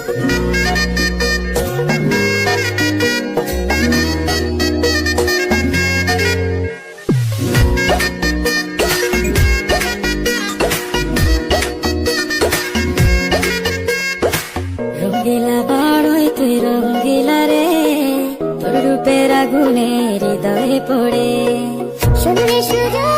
রঙ্গিলা বাড়ই তুই রঙ্গিলা রে, তোর রূপের আগুনে হৃদয়ে পড়ে। শুনলে সুরা